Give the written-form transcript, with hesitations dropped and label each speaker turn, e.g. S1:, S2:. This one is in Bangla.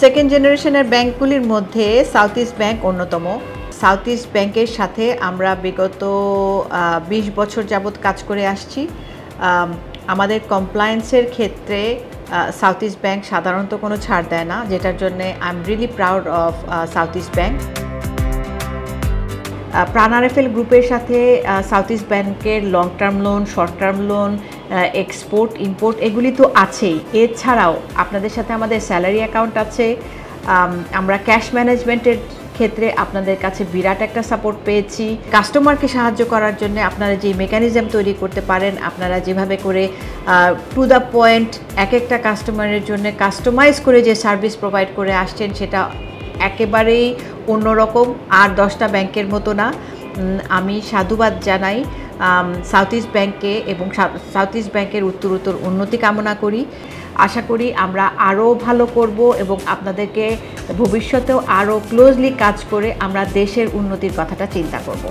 S1: সেকেন্ড জেনারেশনের ব্যাংকগুলির মধ্যে সাউথ ইস্ট ব্যাংক অন্যতম। সাউথ ইস্ট ব্যাংকের সাথে আমরা বিগত 20 বছর যাবৎ কাজ করে আসছি। আমাদের কমপ্লায়েন্সের ক্ষেত্রে সাউথ ইস্ট ব্যাংক সাধারণত কোনো ছাড় দেয় না, যেটার জন্য I am really proud of south east bank. প্রাণ আরএফএল গ্রুপের সাথে সাউথ ইস্ট ব্যাংকের long term loan, short term loan, export import এগুলি তো আছেই। এছাড়াও আপনাদের সাথে আমাদের স্যালারি অ্যাকাউন্ট আছে। আমরা ক্যাশ ম্যানেজমেন্টের ক্ষেত্রে আপনাদের কাছে বিরাট একটা সাপোর্ট পেয়েছি। কাস্টমারকে সাহায্য করার জন্য আপনারা যে মেকানিজম তৈরি করতে পারেন, আপনারা যেভাবে করে টু দ্য পয়েন্ট এক একটা কাস্টমারের জন্য কাস্টমাইজ করে যে সার্ভিস প্রোভাইড করে আসছেন, সেটা একেবারেই অন্যরকম, আর 10টা ব্যাংকের মতো না। আমি সাধুবাদ জানাই সাউথ ইস্ট ব্যাংককে এবং সাউথ ইস্ট ব্যাংকের উত্তরোত্তর উন্নতি কামনা করি। আশা করি আমরা আরও ভালো করব এবং আপনাদেরকে ভবিষ্যতেও আরও ক্লোজলি কাজ করে আমরা দেশের উন্নতির কথাটা চিন্তা করব।